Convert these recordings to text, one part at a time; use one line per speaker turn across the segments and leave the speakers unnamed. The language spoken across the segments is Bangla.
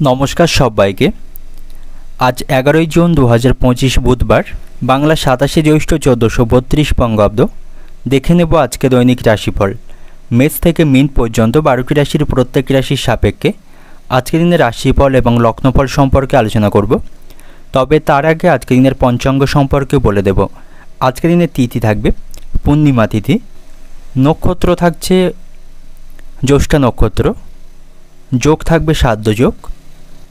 নমস্কার সবাইকে। আজ 11ই জুন 2025 বুধবার, বাংলা 27শে জ্যৈষ্ঠ 1432 বঙ্গাব্দ। দেখে নেব আজকে দৈনিক রাশিফল। মেষ থেকে মিন পর্যন্ত 12টি রাশির প্রত্যেক রাশির সাপেক্ষে আজকের দিনের রাশিফল এবং লগ্নফল সম্পর্কে আলোচনা করব। তবে তার আগে আজকের দিনের পঞ্চাঙ্গ সম্পর্কে বলে দেব। আজকের দিনের তিথি থাকবে পূর্ণিমা তিথি, নক্ষত্র থাকছে জ্যৈষ্ঠা নক্ষত্র, যোগ থাকবে সাধ্য যোগ।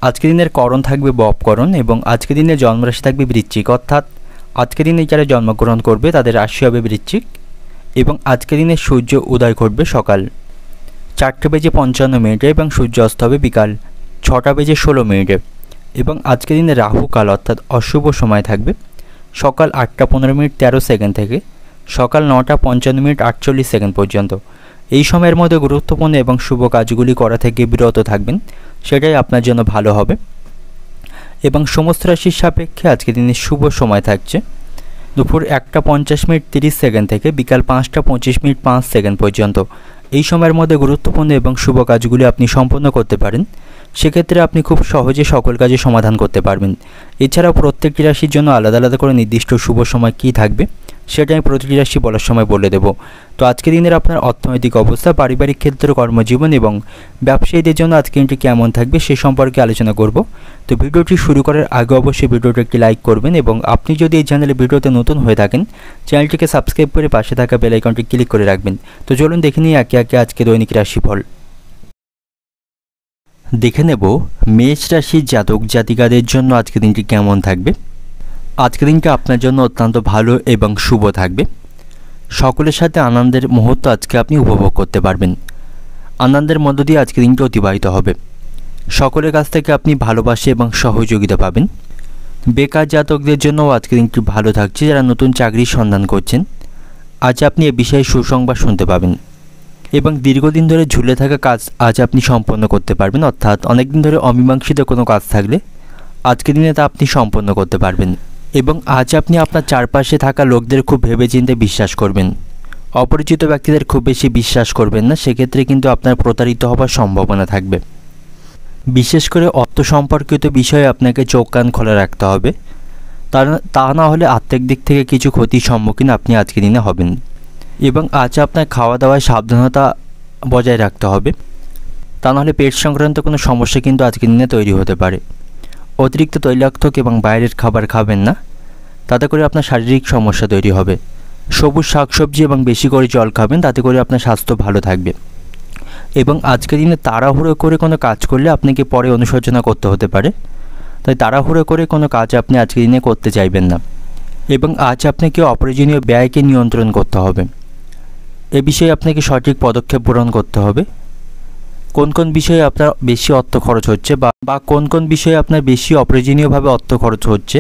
আজকের দিনের করণ থাকবে বপকরণ এবং আজকের দিনের জন্মরাশি থাকবে বৃশ্চিক, অর্থাৎ আজকের দিনে যারা জন্মগ্রহণ করবে তাদের রাশি হবে বৃশ্চিক। এবং আজকের দিনে সূর্য উদয় ঘটবে সকাল 4:55 এবং সূর্য অস্ত হবে বিকাল 6:16। এবং আজকের দিনে রাহুকাল অর্থাৎ অশুভ সময় থাকবে সকাল 8:15 থেকে সকাল 9:55 পর্যন্ত। এই সময়ের মধ্যে গুরুত্বপূর্ণ এবং শুভ কাজগুলি করা থেকে বিরত থাকবেন, সেটাই আপনার জন্য ভালো হবে। এবং সমস্ত রাশির সাপেক্ষে আজকের দিনে শুভ সময় থাকছে দুপুর 1:50 থেকে বিকাল 5:25 পর্যন্ত। এই সময়ের মধ্যে গুরুত্বপূর্ণ এবং শুভ কাজগুলি আপনি সম্পন্ন করতে পারেন, সেক্ষেত্রে আপনি খুব সহজে সকল কাজে সমাধান করতে পারবেন। এছাড়াও প্রত্যেকটি রাশির জন্য আলাদা আলাদা করে নির্দিষ্ট শুভ সময় কী থাকবে সেটা আমি প্রতিটি রাশি বলার সময় বলে দেব। তো আজকের দিনের আপনার অর্থনৈতিক অবস্থা, পারিবারিক ক্ষেত্র, কর্মজীবন এবং ব্যবসায়ীদের জন্য আজকে দিনটি কেমন থাকবে সে সম্পর্কে আলোচনা করব। তো ভিডিওটি শুরু করার আগে অবশ্যই ভিডিওটি একটি লাইক করবেন এবং আপনি যদি এই চ্যানেলে ভিডিওতে নতুন হয়ে থাকেন চ্যানেলটিকে সাবস্ক্রাইব করে পাশে থাকা বেল আইকনটি ক্লিক করে রাখবেন। তো চলুন দেখে নিই একে একে আজকে দৈনিক রাশিফল। দেখে নেব মেষ রাশির জাতক জাতিকাদের জন্য আজকের দিনটি কেমন থাকবে। আজকের দিনটা আপনার জন্য অত্যন্ত ভালো এবং শুভ থাকবে। সকলের সাথে আনন্দের মুহূর্ত আজকে আপনি উপভোগ করতে পারবেন। আনন্দের মধ্য দিয়ে আজকের দিনটি অতিবাহিত হবে। সকলের কাছ থেকে আপনি ভালোবাসা এবং সহযোগিতা পাবেন। বেকার জাতকদের জন্যও আজকের দিনটি ভালো থাকছে, যারা নতুন চাকরির সন্ধান করছেন আজ আপনি এ বিষয়ে সুসংবাদ শুনতে পাবেন। এবং দীর্ঘদিন ধরে ঝুলে থাকা কাজ আজ আপনি সম্পন্ন করতে পারবেন, অর্থাৎ অনেকদিন ধরে অমীমাংসিত কোনো কাজ থাকলে আজকের দিনে তা আপনি সম্পন্ন করতে পারবেন। এবং আজ আপনি আপনার চারপাশে থাকা লোকদের খুব ভেবেচিন্তে বিশ্বাস করবেন। অপরিচিত ব্যক্তিদের খুব বেশি বিশ্বাস করবেন না, সেক্ষেত্রে কিন্তু আপনার প্রতারিত হওয়ার সম্ভাবনা থাকবে। বিশেষ করে অর্থ সম্পর্কিত বিষয়ে আপনাকে চোখ কান খোলা রাখতে হবে, তা না হলে আর্থিক দিক থেকে কিছু ক্ষতির সম্মুখীন আপনি আজকের দিনে হবেন। এবং আজ আপনার খাওয়া দাওয়ায় সাবধানতা বজায় রাখতে হবে, তা নাহলে পেট সংক্রান্ত কোনো সমস্যা কিন্তু আজকের দিনে তৈরি হতে পারে। অতিরিক্ত তৈলাক্তক এবং বাইরের খাবার খাবেন না, তাতে করে আপনার শারীরিক সমস্যা তৈরি হবে। সবুজ শাকসবজি এবং বেশি করে জল খাবেন, তাতে করে আপনার স্বাস্থ্য ভালো থাকবে। এবং আজকের দিনে তাড়াহুড়ো করে কোনো কাজ করলে আপনাকে পরে অনুশোচনা করতে হতে পারে, তাই তাড়াহুড়ো করে কোনো কাজ আপনি আজকের দিনে করতে চাইবেন না। এবং আজ আপনাকে অপ্রয়োজনীয় ব্যয়কে নিয়ন্ত্রণ করতে হবে। এ বিষয়ে আপনাকে সঠিক পদক্ষেপ গ্রহণ করতে হবে। কোন কোন বিষয়ে আপনার বেশি অর্থ খরচ হচ্ছে বা কোন কোন বিষয়ে আপনার বেশি অপ্রয়োজনীয়ভাবে অর্থ খরচ হচ্ছে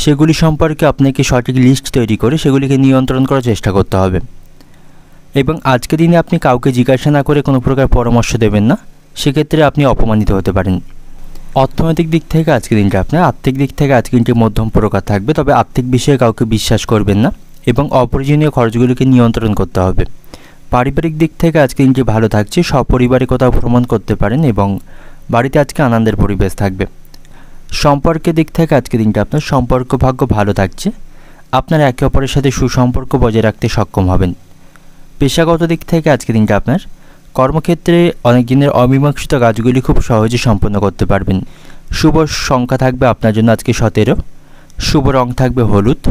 সেগুলি সম্পর্কে আপনাকে সঠিক লিস্ট তৈরি করে সেগুলিকে নিয়ন্ত্রণ করার চেষ্টা করতে হবে। এবং আজকের দিনে আপনি কাউকে জিজ্ঞাসা না করে কোনো প্রকার পরামর্শ দেবেন না, সেক্ষেত্রে আপনি অপমানিত হতে পারেন। অর্থনৈতিক দিক থেকে আজকের দিনটা আপনার, আর্থিক দিক থেকে আজকের দিনটি মধ্যম প্রকার থাকবে, তবে আর্থিক বিষয়ে কাউকে বিশ্বাস করবেন না এবং অপ্রয়োজনীয় খরচগুলিকে নিয়ন্ত্রণ করতে হবে। পারিবারিক দিক থেকে আজকে দিনটি ভালো থাকছে, সপরিবারে কোথাও ভ্রমণ করতে পারেন এবং বাড়িতে আজকে আনন্দের পরিবেশ থাকবে। সম্পর্কের দিক থেকে আজকে দিনটা আপনার সম্পর্ক ভাগ্য ভালো থাকছে, আপনার একে অপরের সাথে সুসম্পর্ক বজায় রাখতে সক্ষম হবেন। পেশাগত দিক থেকে আজকে দিনটা আপনার কর্মক্ষেত্রে অনেক দিনের অমীমাংসিত কাজগুলি খুব সহজে সম্পন্ন করতে পারবেন। শুভ সংখ্যা থাকবে আপনার জন্য আজকে 17, শুভ রং থাকবে হলুদ,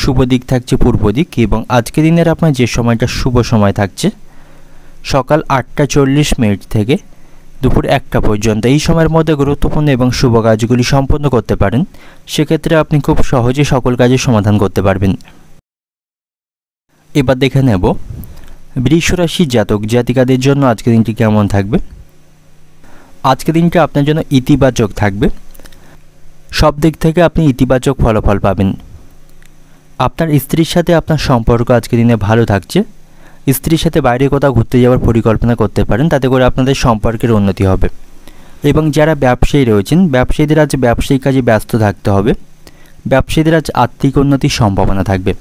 শুভ দিক থাকছে পূর্ব দিক। এবং আজকে দিনের আপনার যে সময়টা শুভ সময় থাকছে সকাল 8:40 থেকে দুপুর 1টা পর্যন্ত। এই সময়ের মধ্যে গুরুত্বপূর্ণ এবং শুভ কাজগুলি সম্পন্ন করতে পারেন, সেক্ষেত্রে আপনি খুব সহজে সকল কাজের সমাধান করতে পারবেন। এবার দেখে নেব বৃষ রাশির জাতক জাতিকাদের জন্য আজকের দিনটি কেমন থাকবে। আজকের দিনটা আপনার জন্য ইতিবাচক থাকবে, সব দিক থেকে আপনি ইতিবাচক ফলাফল পাবেন। আপনার স্ত্রীর সাথে আপনার সম্পর্ক আজকের দিনে ভালো থাকছে, স্ত্রীর সাথে বাইরে কোথাও ঘুরতে যাওয়ার পরিকল্পনা করতে পারেন, তাতে করে আপনাদের সম্পর্কের উন্নতি হবে। এবং যারা ব্যবসায়ী রয়েছেন ব্যবসায়ীদের আজ ব্যবসায়িক কাজে ব্যস্ত থাকতে হবে। ব্যবসায়ীদের আজ আর্থিক উন্নতির সম্ভাবনা থাকবে,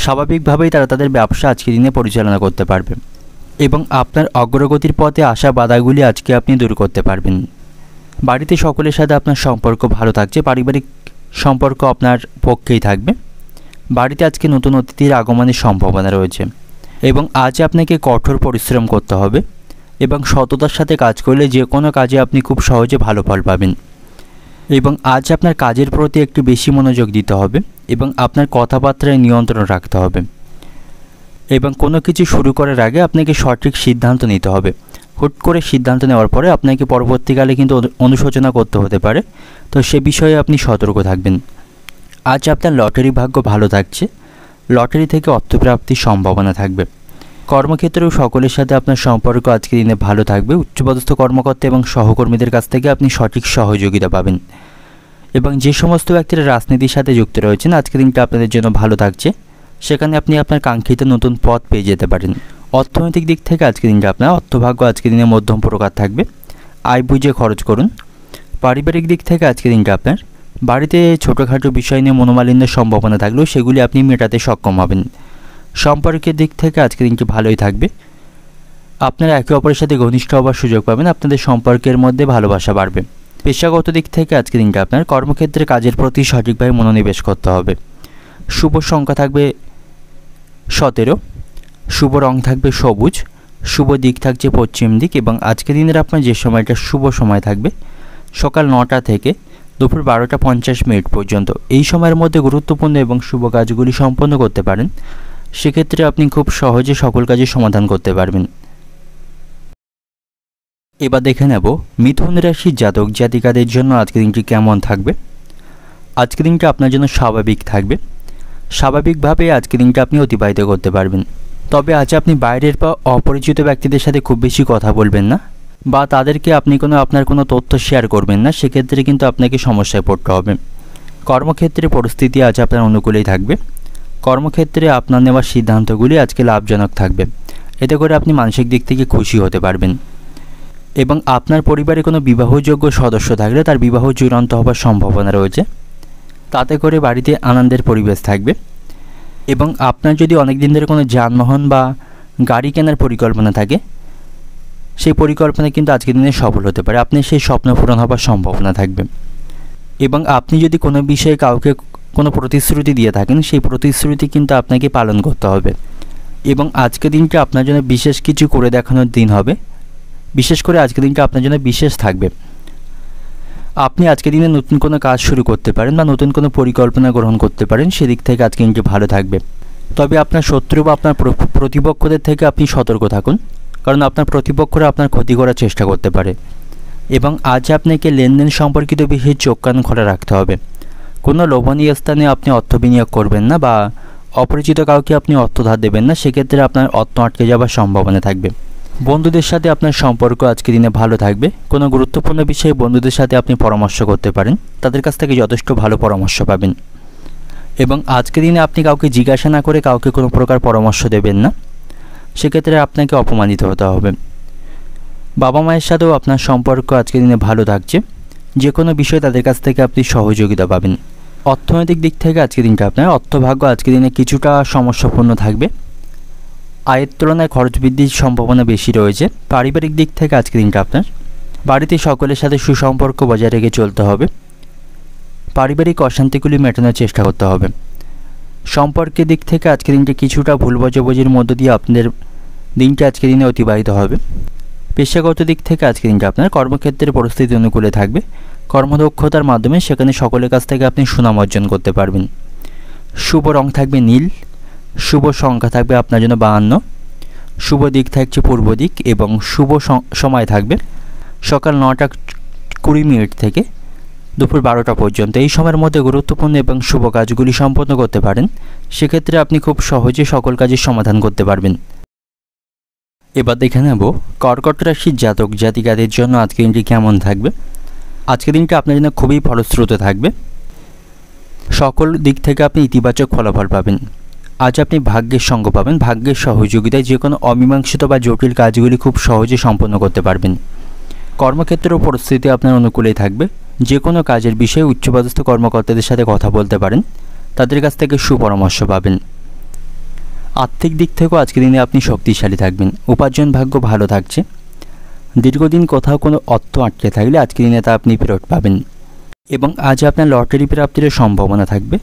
স্বাভাবিকভাবেই তারা তাদের ব্যবসা আজকের দিনে পরিচালনা করতে পারবে। এবং আপনার অগ্রগতির পথে আসা বাধাগুলি আজকে আপনি দূর করতে পারবেন। বাড়িতে সকলের সাথে আপনার সম্পর্ক ভালো থাকছে, পারিবারিক সম্পর্ক আপনার পক্ষেই থাকবে। বাড়িতে আজকে নতুন অতিথির আগমনের সম্ভাবনা রয়েছে এবং আজ আপনাকে কঠোর পরিশ্রম করতে হবে এবং সততার সাথে কাজ করলে যে কোনো কাজে আপনি খুব সহজে ভালো ফল পাবেন। এবং আজ আপনার কাজের প্রতি একটু বেশি মনোযোগ দিতে হবে এবং আপনার কথাবার্তায় নিয়ন্ত্রণ রাখতে হবে এবং কোনো কিছু শুরু করার আগে আপনাকে সঠিক সিদ্ধান্ত নিতে হবে। হুট করে সিদ্ধান্ত নেওয়ার পরে আপনাকে পরবর্তীকালে কিন্তু অনুশোচনা করতে হতে পারে, তো সে বিষয়ে আপনি সতর্ক থাকবেন। আজ আপনার লটারি ভাগ্য ভালো থাকছে, লটারি থেকে অর্থপ্রাপ্তির সম্ভাবনা থাকবে। কর্মক্ষেত্রেও সকলের সাথে আপনার সম্পর্ক আজকের দিনে ভালো থাকবে। উচ্চপদস্থ কর্মকর্তা এবং সহকর্মীদের কাছ থেকে আপনি সঠিক সহযোগিতা পাবেন এবং যে সমস্ত ব্যক্তিরা রাজনীতির সাথে যুক্ত রয়েছেন আজকের দিনটা আপনাদের জন্য ভালো থাকছে, সেখানে আপনি আপনার কাঙ্ক্ষিত নতুন পথ পেয়ে যেতে পারেন। অর্থনৈতিক দিক থেকে আজকের দিনটা আপনার অর্থভাগ্য আজকের দিনে মধ্যম প্রকার থাকবে, আয় বুঝে খরচ করুন। পারিবারিক দিক থেকে আজকের দিনটা আপনার বাড়িতে ছোটোখাটো বিষয় নিয়ে মনোমালিন্যের সম্ভাবনা থাকলেও সেগুলি আপনি মেটাতে সক্ষম হবেন। সম্পর্কের দিক থেকে আজকের দিনটি ভালোই থাকবে, আপনারা একে অপরের সাথে ঘনিষ্ঠ হওয়ার সুযোগ পাবেন, আপনাদের সম্পর্কের মধ্যে ভালোবাসা বাড়বে। পেশাগত দিক থেকে আজকের দিনটা আপনার কর্মক্ষেত্রে কাজের প্রতি সঠিকভাবে মনোনিবেশ করতে হবে। শুভ সংখ্যা থাকবে 17, শুভ রং থাকবে সবুজ, শুভ দিক থাকছে পশ্চিম দিক এবং আজকের দিনের আপনার যে সময়টা শুভ সময় থাকবে সকাল 9টা থেকে দুপুর 12টা 50 পর্যন্ত। এই সময়ের মধ্যে গুরুত্বপূর্ণ এবং শুভ কাজগুলি সম্পন্ন করতে পারেন, সেক্ষেত্রে আপনি খুব সহজে সকল কাজের সমাধান করতে পারবেন। এবার দেখে নেব মিথুন রাশির জাতক জাতিকাদের জন্য আজকের দিনটি কেমন থাকবে। আজকের দিনটা আপনার জন্য স্বাভাবিক থাকবে, স্বাভাবিকভাবে আজকের দিনটা আপনি অতিবাহিত করতে পারবেন। তবে আজ আপনি বাইরের বা অপরিচিত ব্যক্তিদের সাথে খুব বেশি কথা বলবেন না বা তাদেরকে আপনি আপনার কোনো তথ্য শেয়ার করবেন না, সেক্ষেত্রে কিন্তু আপনাকে সমস্যায় পড়তে হবে। কর্মক্ষেত্রে পরিস্থিতি আজ আপনার অনুকূলেই থাকবে, কর্মক্ষেত্রে আপনার নেওয়া সিদ্ধান্তগুলি আজকে লাভজনক থাকবে, এতে করে আপনি মানসিক দিক থেকে খুশি হতে পারবেন। এবং আপনার পরিবারে কোনো বিবাহযোগ্য সদস্য থাকলে তার বিবাহ চূড়ান্ত হবার সম্ভাবনা রয়েছে, তাতে করে বাড়িতে আনন্দের পরিবেশ থাকবে। এবং আপনার যদি অনেক দিন ধরে কোনো যানবাহন বা গাড়ি কেনার পরিকল্পনা থাকে, সেই পরিকল্পনা কিন্তু আজকের দিনে সফল হতে পারে, আপনি সেই স্বপ্ন পূরণ হবার সম্ভাবনা থাকবে। এবং আপনি যদি কোনো বিষয়ে কাউকে কোনো প্রতিশ্রুতি দিয়ে থাকেন, সেই প্রতিশ্রুতি কিন্তু আপনাকে পালন করতে হবে। এবং আজকের দিনটা আপনার জন্য বিশেষ কিছু করে দেখানোর দিন হবে, বিশেষ করে আজকের দিনটা আপনার জন্য বিশেষ থাকবে। আপনি আজকের দিনে নতুন কোনো কাজ শুরু করতে পারেন বা নতুন কোনো পরিকল্পনা গ্রহণ করতে পারেন, সেদিক থেকে আজকে দিনটি ভালো থাকবে। তবে আপনার শত্রু বা আপনার প্রতিপক্ষদের থেকে আপনি সতর্ক থাকুন, কারণ আপনার প্রতিপক্ষরা আপনার ক্ষতি করার চেষ্টা করতে পারে। এবং আজ আপনাকে লেনদেন সম্পর্কিত বিষয়ে চোখ কান খোলা রাখতে হবে। কোনো লোভনীয় স্থানে আপনি অর্থ বিনিয়োগ করবেন না বা অপরিচিত কাউকে আপনি অর্থ ধার দেবেন না, সেক্ষেত্রে আপনার অর্থ আটকে যাওয়ার সম্ভাবনা থাকবে। বন্ধুদের সাথে আপনার সম্পর্ক আজকের দিনে ভালো থাকবে, কোনো গুরুত্বপূর্ণ বিষয়ে বন্ধুদের সাথে আপনি পরামর্শ করতে পারেন, তাদের কাছ থেকে যথেষ্ট ভালো পরামর্শ পাবেন। এবং আজকের দিনে আপনি কাউকে জিজ্ঞাসা না করে কাউকে কোনো প্রকার পরামর্শ দেবেন না, সেক্ষেত্রে আপনাকে অপমানিত হতে হবে। বাবা মায়ের সাথেও আপনার সম্পর্ক আজকের দিনে ভালো থাকছে, যে কোনো বিষয়ে তাদের কাছ থেকে আপনি সহযোগিতা পাবেন। অর্থনৈতিক দিক থেকে আজকের দিনটা আপনার অর্থভাগ্য আজকের দিনে কিছুটা সমস্যাপূর্ণ থাকবে, আয়ের তুলনায় খরচ বৃদ্ধির সম্ভাবনা বেশি রয়েছে। পারিবারিক দিক থেকে আজকের দিনটা আপনার বাড়িতে সকলের সাথে সুসম্পর্ক বজায় রেখে চলতে হবে, পারিবারিক অশান্তিগুলি মেটানোর চেষ্টা করতে হবে। সম্পর্কের দিক থেকে আজকের দিনটি কিছুটা ভুল বোঝাবুঝির মধ্য দিয়ে আপনাদের দিনটা আজকের দিনে অতিবাহিত হবে। পেশাগত দিক থেকে আজকের দিনটা আপনার কর্মক্ষেত্রের পরিস্থিতি অনুকূলে থাকবে, কর্মদক্ষতার মাধ্যমে সেখানে সকলের কাছ থেকে আপনি সুনাম অর্জন করতে পারবেন। শুভ রং থাকবে নীল, শুভ সংখ্যা থাকবে আপনার জন্য 52, শুভ দিক থাকছে পূর্ব দিক এবং শুভ সময় থাকবে সকাল 9টা 20 থেকে দুপুর 12টা পর্যন্ত। এই সময়ের মধ্যে গুরুত্বপূর্ণ এবং শুভ কাজগুলি সম্পন্ন করতে পারেন, সেক্ষেত্রে আপনি খুব সহজে সকল কাজের সমাধান করতে পারবেন। এবার দেখে নেব কর্কট রাশির জাতক জাতিকাদের জন্য আজকের দিনটি কেমন থাকবে। আজকের দিনটা আপনার জন্য খুবই ফলশ্রুত থাকবে, সকল দিক থেকে আপনি ইতিবাচক ফলাফল পাবেন। আজ আপনি ভাগ্যের সঙ্গ পাবেন, ভাগ্যের সহযোগিতায় যে কোনো অমীমাংসিত বা জটিল কাজগুলি খুব সহজে সম্পন্ন করতে পারবেন। কর্মক্ষেত্রেও পরিস্থিতি আপনার অনুকূলেই থাকবে, যে কোনো কাজের বিষয়ে উচ্চপদস্থ কর্মকর্তাদের সাথে কথা বলতে পারেন, তাদের কাছ থেকে সুপরামর্শ পাবেন। আর্থিক দিক থেকেও আজকের দিনে আপনি শক্তিশালী থাকবেন, উপার্জন ভাগ্য ভালো থাকছে, দীর্ঘদিন কোথাও কোনো অর্থ আটকে থাকলে আজকের দিনে তা আপনি ফেরত পাবেন। এবং আজ আপনার লটারি প্রাপ্তির সম্ভাবনা থাকবে।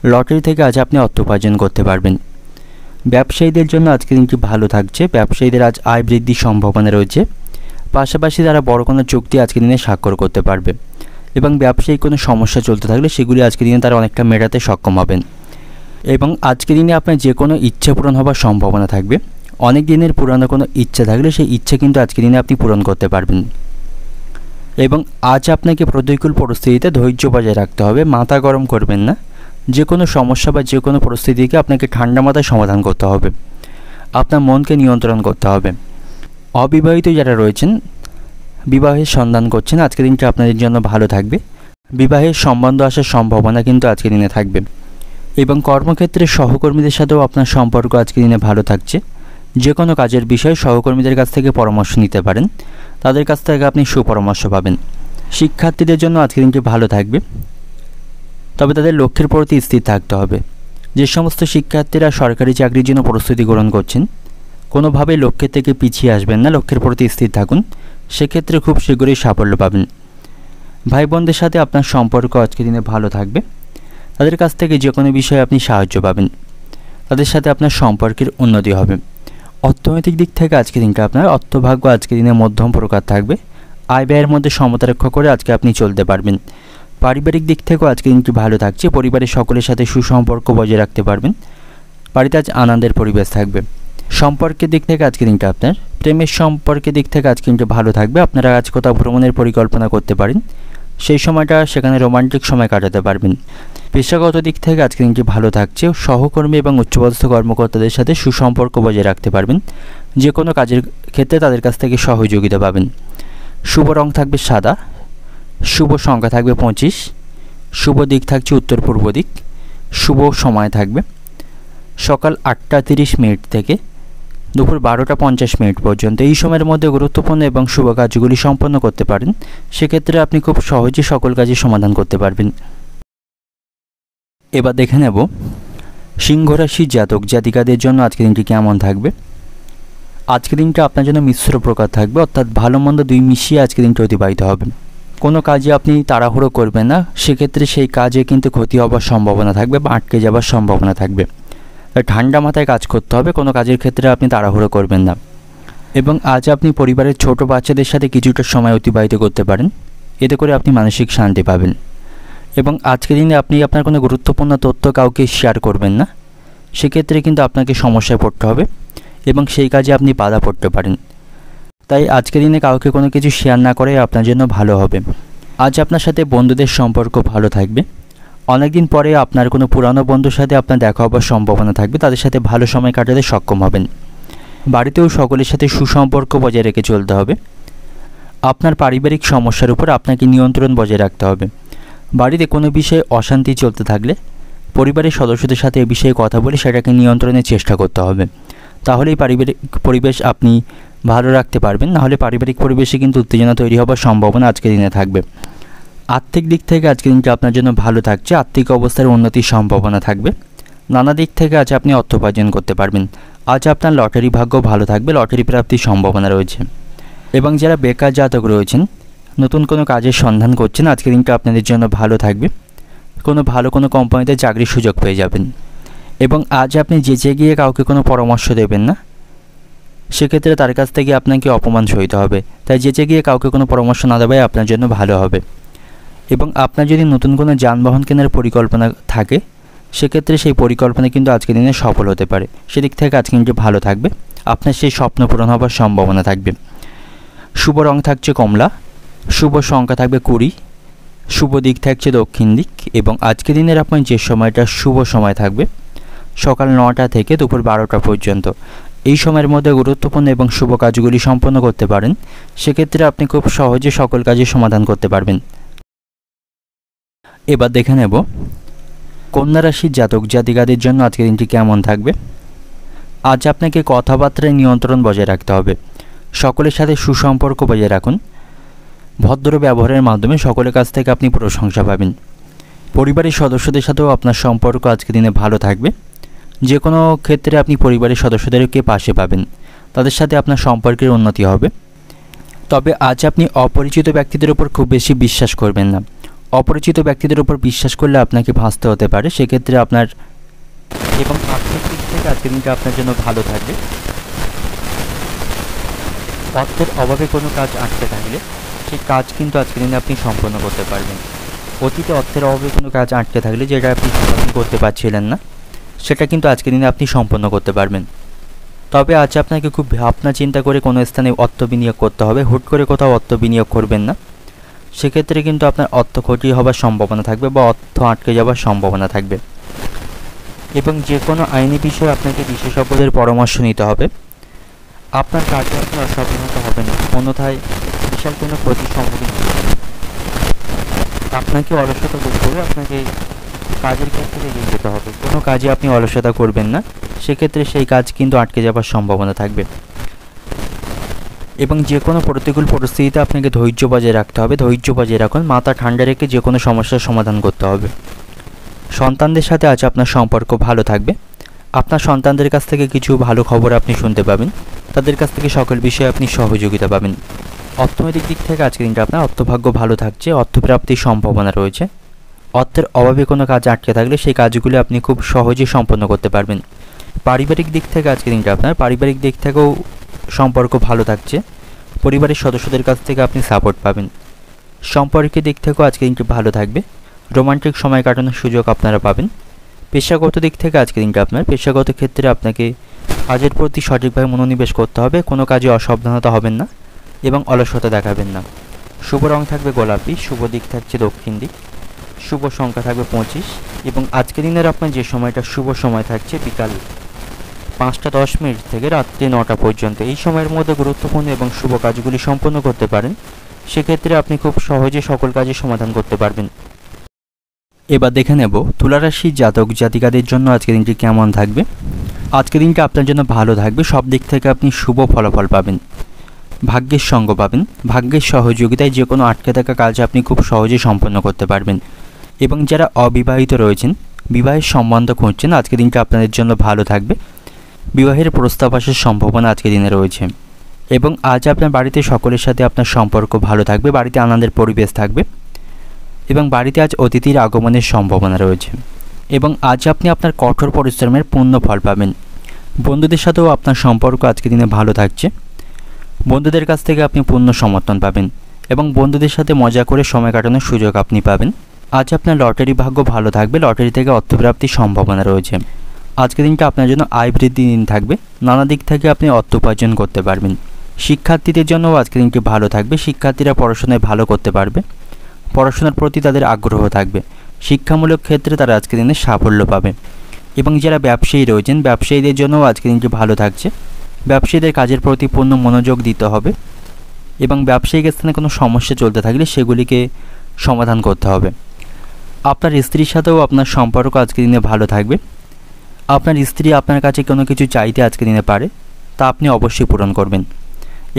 লটারি থেকে আজ আপনি অর্থ উপার্জন করতে পারবেন। ব্যবসায়ীদের জন্য আজকের দিনটি ভালো থাকছে। ব্যবসায়ীদের আজ আয় বৃদ্ধির সম্ভাবনা রয়েছে। পাশাপাশি তারা বড় কোনো চুক্তি আজকের দিনে স্বাক্ষর করতে পারবে এবং ব্যবসায়িক কোনো সমস্যা চলতে থাকলে সেগুলি আজকের দিনে তারা অনেকটা মেটাতে সক্ষম হবেন। এবং আজকের দিনে আপনার যে কোনো ইচ্ছা পূরণ হওয়ার সম্ভাবনা থাকবে। অনেক দিনের পুরানো কোনো ইচ্ছা থাকলে সেই ইচ্ছা কিন্তু আজকের দিনে আপনি পূরণ করতে পারবেন। এবং আজ আপনাকে প্রতিকূল পরিস্থিতিতে ধৈর্য বজায় রাখতে হবে, মাথা গরম করবেন না। যে কোনো সমস্যা বা যে কোনো পরিস্থিতিকে আপনাকে ঠান্ডা মাথায় সমাধান করতে হবে, আপনার মনকে নিয়ন্ত্রণ করতে হবে। অবিবাহিত যারা রয়েছেন, বিবাহের সন্ধান করছেন, আজকের দিনটা আপনাদের জন্য ভালো থাকবে। বিবাহের সম্বন্ধ আসার সম্ভাবনা কিন্তু আজকের দিনে থাকবে। এবং কর্মক্ষেত্রে সহকর্মীদের সাথেও আপনার সম্পর্ক আজকের দিনে ভালো থাকছে। যে কোনো কাজের বিষয়ে সহকর্মীদের কাছ থেকে পরামর্শ নিতে পারেন, তাদের কাছ থেকে আপনি সুপরামর্শ পাবেন। শিক্ষার্থীদের জন্য আজকের দিনটি ভালো থাকবে, তবে তাদের লক্ষ্যের প্রতি স্থির থাকতে হবে। যে সমস্ত শিক্ষার্থীরা সরকারি চাকরির জন্য প্রস্তুতি গ্রহণ করছেন, কোনোভাবেই লক্ষ্যের থেকে পিছিয়ে আসবেন না, লক্ষ্যের প্রতি স্থির থাকুন, সেক্ষেত্রে খুব শীঘ্রই সাফল্য পাবেন। ভাই বোনদের সাথে আপনার সম্পর্ক আজকের দিনে ভালো থাকবে। তাদের কাছ থেকে যে কোনো বিষয়ে আপনি সাহায্য পাবেন, তাদের সাথে আপনার সম্পর্কের উন্নতি হবে। অর্থনৈতিক দিক থেকে আজকের দিনটা আপনার অর্থভাগ্য আজকের দিনে মধ্যম প্রকার থাকবে। আয় ব্যয়ের মধ্যে সমতা রক্ষা করে আজকে আপনি চলতে পারবেন। পারিবারিক দিক থেকেও আজকের দিনটি ভালো থাকছে। পরিবারের সকলের সাথে সুসম্পর্ক বজায় রাখতে পারবেন। বাড়িতে আজ আনন্দের পরিবেশ থাকবে। সম্পর্কের দিক থেকে আজকের দিনটা আপনার প্রেমের সম্পর্কের দিক থেকে আজকে দিনটা ভালো থাকবে। আপনারা আজ কোথাও ভ্রমণের পরিকল্পনা করতে পারেন, সেই সময়টা সেখানে রোমান্টিক সময় কাটাতে পারবেন। পেশাগত দিক থেকে আজকের দিনটি ভালো থাকছে। সহকর্মী এবং উচ্চপদস্থ কর্মকর্তাদের সাথে সুসম্পর্ক বজায় রাখতে পারবেন। যে কোনো কাজের ক্ষেত্রে তাদের কাছ থেকে সহযোগিতা পাবেন। শুভ রং থাকবে সাদা। শুভ সংখ্যা থাকবে 25। শুভ দিক থাকছে উত্তর পূর্ব দিক। শুভ সময় থাকবে সকাল 8টা 30 মিনিট থেকে দুপুর 12টা 50 মিনিট পর্যন্ত। এই সময়ের মধ্যে গুরুত্বপূর্ণ এবং শুভ কাজগুলি সম্পন্ন করতে পারেন। সেক্ষেত্রে আপনি খুব সহজে সকল কাজের সমাধান করতে পারবেন। এবার দেখে নেব সিংহ রাশির জাতক জাতিকাদের জন্য আজকের দিনটি কেমন থাকবে। আজকের দিনটা আপনার জন্য মিশ্র প্রকার থাকবে, অর্থাৎ ভালো মন্দ দুই মিশিয়ে আজকের দিনটা অতিবাহিত হবে। কোনো কাজে আপনি তাড়াহুড়ো করবেন না, সেক্ষেত্রে সেই কাজে কিন্তু ক্ষতি হওয়ার সম্ভাবনা থাকবে বা আটকে যাওয়ার সম্ভাবনা থাকবে। ঠান্ডা মাথায় কাজ করতে হবে, কোনো কাজের ক্ষেত্রে আপনি তাড়াহুড়ো করবেন না। এবং আজ আপনি পরিবারের ছোট বাচ্চাদের সাথে কিছুটা সময় অতিবাহিত করতে পারেন, এতে করে আপনি মানসিক শান্তি পাবেন। এবং আজকের দিনে আপনি আপনার কোনো গুরুত্বপূর্ণ তথ্য কাউকে শেয়ার করবেন না, সেক্ষেত্রে কিন্তু আপনাকে সমস্যায় পড়তে হবে এবং সেই কাজে আপনি বাধা পড়তে পারেন। তাই আজকের দিনে কাউকে কোনো কিছু শেয়ার না করে আপনার জন্য ভালো হবে। আজ আপনার সাথে বন্ধুদের সম্পর্ক ভালো থাকবে। অনেকদিন পরে আপনার কোনো পুরানো বন্ধুর সাথে আপনার দেখা হবার সম্ভাবনা থাকবে, তাদের সাথে ভালো সময় কাটাতে সক্ষম হবেন। বাড়িতেও সকলের সাথে সুসম্পর্ক বজায় রেখে চলতে হবে। আপনার পারিবারিক সমস্যার উপর আপনাকে নিয়ন্ত্রণ বজায় রাখতে হবে। বাড়িতে কোনো বিষয়ে অশান্তি চলতে থাকলে পরিবারের সদস্যদের সাথে এ বিষয়ে কথা বলে সেটাকে নিয়ন্ত্রণের চেষ্টা করতে হবে, তাহলেই পারিবারিক পরিবেশ আপনি ভালো রাখতে পারবেন। নাহলে পারিবারিক পরিবেশে কিন্তু উত্তেজনা তৈরি হবার সম্ভাবনা আজকের দিনে থাকবে। আর্থিক দিক থেকে আজকের দিনটা আপনার জন্য ভালো থাকছে। আর্থিক অবস্থার উন্নতির সম্ভাবনা থাকবে। নানা দিক থেকে আজ আপনি অর্থ উপার্জন করতে পারবেন। আজ আপনার লটারি ভাগ্য ভালো থাকবে, লটারি প্রাপ্তির সম্ভাবনা রয়েছে। এবং যারা বেকার জাতক রয়েছেন, নতুন কোনো কাজের সন্ধান করছেন, আজকের দিনটা আপনাদের জন্য ভালো থাকবে। ভালো কোনো কোম্পানিতে চাকরির সুযোগ পেয়ে যাবেন। এবং আজ আপনি যেচে গিয়ে কাউকে কোনো পরামর্শ দেবেন না, সেক্ষেত্রে তার কাছ থেকে আপনাকে অপমান সইতে হবে। তাই যেচে গিয়ে কাউকে কোনো পরামর্শ না দেওয়াই আপনার জন্য ভালো হবে। এবং আপনার যদি নতুন কোনো যানবাহন কেনার পরিকল্পনা থাকে, সেক্ষেত্রে সেই পরিকল্পনা কিন্তু আজকের দিনে সফল হতে পারে। সেদিক থেকে আজকে কিন্তু ভালো থাকবে, আপনার সেই স্বপ্ন পূরণ হবার সম্ভাবনা থাকবে। শুভ রং থাকছে কমলা। শুভ সংখ্যা থাকবে 20। শুভ দিক থাকছে দক্ষিণ দিক। এবং আজকের দিনের আপনার যে সময়টা শুভ সময় থাকবে সকাল 9টা থেকে দুপুর 12টা পর্যন্ত। এই সময়ের মধ্যে গুরুত্বপূর্ণ এবং শুভ কাজগুলি সম্পন্ন করতে পারেন, সেক্ষেত্রে আপনি খুব সহজে সকল কাজের সমাধান করতে পারবেন। এবার দেখে নেব কন্যা রাশির জাতক জাতিকাদের জন্য আজকের দিনটি কেমন থাকবে। আজ আপনাকে কথাবার্তায় নিয়ন্ত্রণ বজায় রাখতে হবে। সকলের সাথে সুসম্পর্ক বজায় রাখুন। ভদ্র ব্যবহারের মাধ্যমে সকলের কাছ থেকে আপনি প্রশংসা পাবেন। পরিবারের সদস্যদের সাথেও আপনার সম্পর্ক আজকের দিনে ভালো থাকবে। যে কোনো ক্ষেত্রে আপনি পরিবারের সদস্যদেরকে পাশে পাবেন, তাদের সাথে আপনার সম্পর্কের উন্নতি হবে। তবে আজ আপনি অপরিচিত ব্যক্তিদের উপর খুব বেশি বিশ্বাস করবেন না। অপরিচিত ব্যক্তিদের উপর বিশ্বাস করলে আপনাকে ভাসতে হতে পারে, সেক্ষেত্রে আপনার এবং আর্থিক দিক থেকে আজকের দিনটা আপনার জন্য ভালো থাকবে। অর্থের অভাবে কোনো কাজ আটকে থাকলে সেই কাজ কিন্তু আজকের দিনে আপনি সম্পন্ন করতে পারবেন। অতীতে অর্থের অভাবে কোনো কাজ আটকে থাকলে যেটা আপনি সম্পন্ন করতে পারছিলেন না, সেটা কিন্তু আজকের দিনে আপনি সম্পন্ন করতে পারবেন। তবে আজ আপনাকে খুব ভাবনা চিন্তা করে কোনো স্থানে অর্থ বিনিয়োগ করতে হবে। হুট করে কোথাও অর্থ বিনিয়োগ করবেন না, সেক্ষেত্রে কিন্তু আপনার অর্থ ক্ষতি হওয়ার সম্ভাবনা থাকবে বা অর্থ আটকে যাওয়ার সম্ভাবনা থাকবে। এবং যে কোনো আইনি বিষয়ে আপনাকে বিশেষজ্ঞদের পরামর্শ নিতে হবে। আপনার কাজে আপনি অসাবধানতা হবে না, অন্যথায় বিশাল কোনো ক্ষতির সম্মুখীন হবে। আপনাকে অলসতা বোধ করে আপনাকে কাজের ক্ষেত্রে এগিয়ে যেতে হবে। কোনো কাজে আপনি অলসতা করবেন না, সেক্ষেত্রে সেই কাজ কিন্তু আটকে যাওয়ার সম্ভাবনা থাকবে। এবং যে কোনো প্রতিকূল পরিস্থিতিতে আপনাকে ধৈর্য বজায় রাখতে হবে। ধৈর্য বজায় রাখুন, মাথা ঠান্ডা রেখে যে কোনো সমস্যার সমাধান করতে হবে। সন্তানদের সাথে আজ আপনার সম্পর্ক ভালো থাকবে। আপনার সন্তানদের কাছ থেকে কিছু ভালো খবর আপনি শুনতে পাবেন, তাদের কাছ থেকে সকল বিষয়ে আপনি সহযোগিতা পাবেন। অর্থনৈতিক দিক থেকে আজকের দিনটা আপনার অর্থভাগ্য ভালো থাকছে, অর্থপ্রাপ্তির সম্ভাবনা রয়েছে। অর্থের অভাবে কোনো কাজ আটকে থাকলে সেই কাজগুলি আপনি খুব সহজেই সম্পন্ন করতে পারবেন। পারিবারিক দিক থেকে আজকের দিনটা আপনার পারিবারিক দিক থেকেও সম্পর্ক ভালো থাকছে। পরিবারের সদস্যদের কাছ থেকে আপনি সাপোর্ট পাবেন। সম্পর্কের দিক থেকেও আজকের দিনটি ভালো থাকবে। রোমান্টিক সময় কাটানোর সুযোগ আপনারা পাবেন। পেশাগত দিক থেকে আজকের দিনটা আপনার পেশাগত ক্ষেত্রে আপনাকে কাজের প্রতি সঠিকভাবে মনোনিবেশ করতে হবে। কোনো কাজে অসাবধানতা হবেন না এবং অলসতা দেখাবেন না। শুভ রং থাকবে গোলাপি, শুভ দিক থাকছে দক্ষিণ দিক, শুভ সংখ্যা থাকবে 25 এবং আজকের দিনের আপনার যে সময়টা শুভ সময় থাকছে বিকাল 5:10 থেকে রাত্রি 9টা পর্যন্ত। এই সময়ের মধ্যে গুরুত্বপূর্ণ এবং শুভ কাজগুলি সম্পন্ন করতে পারেন, সেক্ষেত্রে আপনি খুব সহজে সকল কাজের সমাধান করতে পারবেন। এবার দেখে নেব তুলা রাশির জাতক জাতিকাদের জন্য আজকের দিনটি কেমন থাকবে। আজকের দিনটা আপনার জন্য ভালো থাকবে। সব দিক থেকে আপনি শুভ ফলাফল পাবেন, ভাগ্যের সঙ্গ পাবেন। ভাগ্যের সহযোগিতায় যে কোনো আটকে থাকা কাজ আপনি খুব সহজেই সম্পন্ন করতে পারবেন। এবং যারা অবিবাহিত রয়েছেন, বিবাহের সম্বন্ধ খুঁজছেন, আজকের দিনটা আপনাদের জন্য ভালো থাকবে। বিবাহের প্রস্তাব আসার সম্ভাবনা আজকের দিনে রয়েছে। এবং আজ আপনার বাড়িতে সকলের সাথে আপনার সম্পর্ক ভালো থাকবে, বাড়িতে আনন্দের পরিবেশ থাকবে এবং বাড়িতে আজ অতিথির আগমনের সম্ভাবনা রয়েছে। এবং আজ আপনি আপনার কঠোর পরিশ্রমের পূর্ণ ফল পাবেন। বন্ধুদের সাথেও আপনার সম্পর্ক আজকের দিনে ভালো থাকছে। বন্ধুদের কাছ থেকে আপনি পূর্ণ সমর্থন পাবেন এবং বন্ধুদের সাথে মজা করে সময় কাটানোর সুযোগ আপনি পাবেন। আজ আপনার লটারি ভাগ্য ভালো থাকবে, লটারি থেকে অর্থপ্রাপ্তির সম্ভাবনা রয়েছে। আজকের দিনটা আপনার জন্য আয় বৃদ্ধির দিন থাকবে, নানা দিক থেকে আপনি অর্থ উপার্জন করতে পারবেন। শিক্ষার্থীদের জন্যও আজকের দিনটি ভালো থাকবে, শিক্ষার্থীরা পড়াশোনায় ভালো করতে পারবে, পড়াশোনার প্রতি তাদের আগ্রহ থাকবে, শিক্ষামূলক ক্ষেত্রে তারা আজকের দিনে সাফল্য পাবে। এবং যারা ব্যবসায়ী রয়েছেন, ব্যবসায়ীদের জন্যও আজকের দিনটি ভালো থাকছে। ব্যবসায়ীদের কাজের প্রতি পূর্ণ মনোযোগ দিতে হবে এবং ব্যবসায়িক স্থানে কোনো সমস্যা চলতে থাকলে সেগুলিকে সমাধান করতে হবে। আপনার স্ত্রীর সাথেও আপনার সম্পর্ক আজকের দিনে ভালো থাকবে। আপনার স্ত্রী আপনার কাছে কোনো কিছু চাইতে আজকের দিনে পারে, তা আপনি অবশ্যই পূরণ করবেন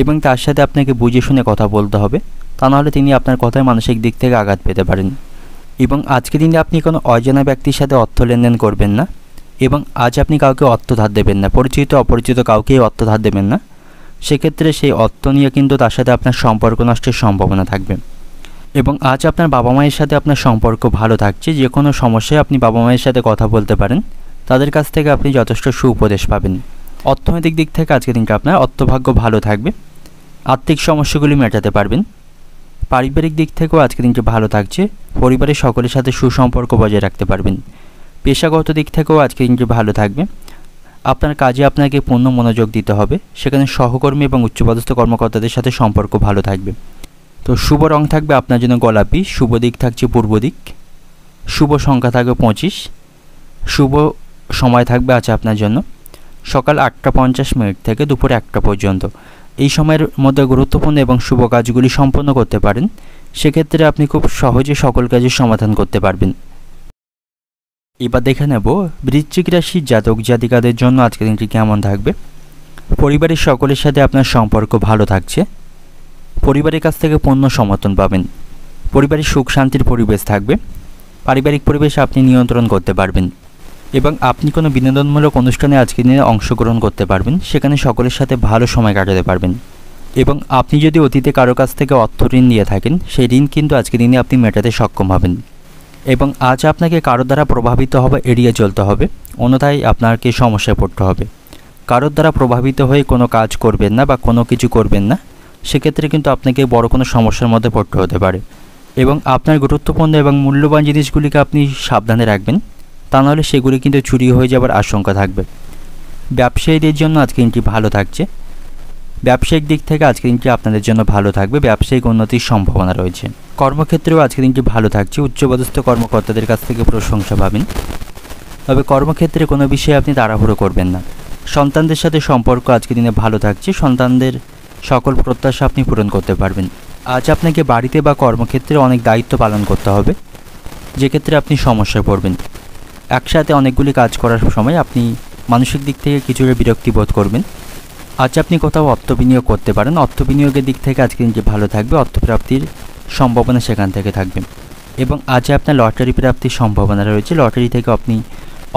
এবং তার সাথে আপনাকে বুঝে শুনে কথা বলতে হবে, তা নাহলে তিনি আপনার কথায় মানসিক দিক থেকে আঘাত পেতে পারেন। এবং আজকের দিনে আপনি কোনো অজানা ব্যক্তির সাথে অর্থ লেনদেন করবেন না এবং আজ আপনি কাউকে অর্থ ধার দেবেন না, পরিচিত অপরিচিত কাউকেই অর্থ ধার দেবেন না। সেক্ষেত্রে সেই অর্থ নিয়ে কিন্তু তার সাথে আপনার সম্পর্ক নষ্টের সম্ভাবনা থাকবে। এবং আজ আপনার বাবা মায়ের সাথে আপনার সম্পর্ক ভালো থাকছে। যে কোনো সমস্যায় আপনি বাবা মায়ের সাথে কথা বলতে পারেন, তাদের কাছ থেকে আপনি যথেষ্ট সুউপদেশ পাবেন। অর্থনৈতিক দিক থেকে আজকের দিনটা আপনার অর্থভাগ্য ভালো থাকবে, আর্থিক সমস্যাগুলি মেটাতে পারবেন। পারিবারিক দিক থেকেও আজকের দিনটি ভালো থাকছে, পরিবারের সকলের সাথে সুসম্পর্ক বজায় রাখতে পারবেন। পেশাগত দিক থেকেও আজকের দিনটি ভালো থাকবে। আপনার কাজে আপনাকে পূর্ণ মনোযোগ দিতে হবে, সেখানে সহকর্মী এবং উচ্চপদস্থ কর্মকর্তাদের সাথে সম্পর্ক ভালো থাকবে। তো শুভ রং থাকবে আপনার জন্য গোলাপি, শুভ দিক থাকছে পূর্ব দিক, শুভ সংখ্যা থাকবে 25, শুভ সময় থাকবে আজ আপনার জন্য সকাল 8:50 থেকে দুপুর 1টা পর্যন্ত। এই সময়ের মধ্যে গুরুত্বপূর্ণ এবং শুভ কাজগুলি সম্পন্ন করতে পারেন, সেক্ষেত্রে আপনি খুব সহজে সকল কাজের সমাধান করতে পারবেন। এবার দেখে নেব বৃশ্চিক রাশির জাতক জাতিকাদের জন্য আজকের দিনটি কেমন থাকবে। পরিবারের সকলের সাথে আপনার সম্পর্ক ভালো থাকছে, পরিবারের কাছ থেকে পূর্ণ সমর্থন পাবেন, পরিবারের সুখ শান্তির পরিবেশ থাকবে, পারিবারিক পরিবেশ আপনি নিয়ন্ত্রণ করতে পারবেন এবং আপনি কোনো বিনোদনমূলক অনুষ্ঠানে আজকের দিনে অংশগ্রহণ করতে পারবেন, সেখানে সকলের সাথে ভালো সময় কাটাতে পারবেন। এবং আপনি যদি অতীতে কারো কাছ থেকে অর্থ ঋণ নিয়ে থাকেন, সেই ঋণ কিন্তু আজকের দিনে আপনি মেটাতে সক্ষম হবেন। এবং আজ আপনাকে কারো দ্বারা প্রভাবিত হবে এড়িয়ে চলতে হবে, অন্যথায় আপনাকে সমস্যায় পড়তে হবে। কারোর দ্বারা প্রভাবিত হয়ে কোনো কাজ করবেন না বা কোনো কিছু করবেন না, সেক্ষেত্রে কিন্তু আপনাকে বড় কোনো সমস্যার মধ্যে পড়তে হতে পারে। এবং আপনার গুরুত্বপূর্ণ এবং মূল্যবান জিনিসগুলিকে আপনি সাবধানে রাখবেন, তা নাহলে সেগুলি কিন্তু চুরি হয়ে যাবার আশঙ্কা থাকবে। ব্যবসায়ীদের জন্য আজকে দিনটি ভালো থাকছে। ব্যবসায়িক দিক থেকে আজকে দিনটি আপনাদের জন্য ভালো থাকবে, ব্যবসায়িক উন্নতির সম্ভাবনা রয়েছে। কর্মক্ষেত্রেও আজকে দিনটি ভালো থাকছে, উচ্চপদস্থ কর্মকর্তাদের কাছ থেকে প্রশংসা পাবেন। তবে কর্মক্ষেত্রে কোনো বিষয়ে আপনি তাড়াহুড়ো করবেন না। সন্তানদের সাথে সম্পর্ক আজকে দিনে ভালো থাকছে, সন্তানদের সকল প্রত্যাশা আপনি পূরণ করতে পারবেন। আজ আপনাকে বাড়িতে বা কর্মক্ষেত্রে অনেক দায়িত্ব পালন করতে হবে, যে ক্ষেত্রে আপনি সমস্যায় পড়বেন। একসাথে অনেকগুলি কাজ করার সময় আপনি মানসিক দিক থেকে কিছুটা বিরক্তি বোধ করবেন। আজ আপনি কোথাও অর্থ বিনিয়োগ করতে পারেন, অর্থ বিনিয়োগের দিক থেকে আজকে দিনটি ভালো থাকবে, অর্থপ্রাপ্তির সম্ভাবনা সেখান থেকে থাকবে। এবং আজ আপনার লটারি প্রাপ্তির সম্ভাবনা রয়েছে, লটারি থেকে আপনি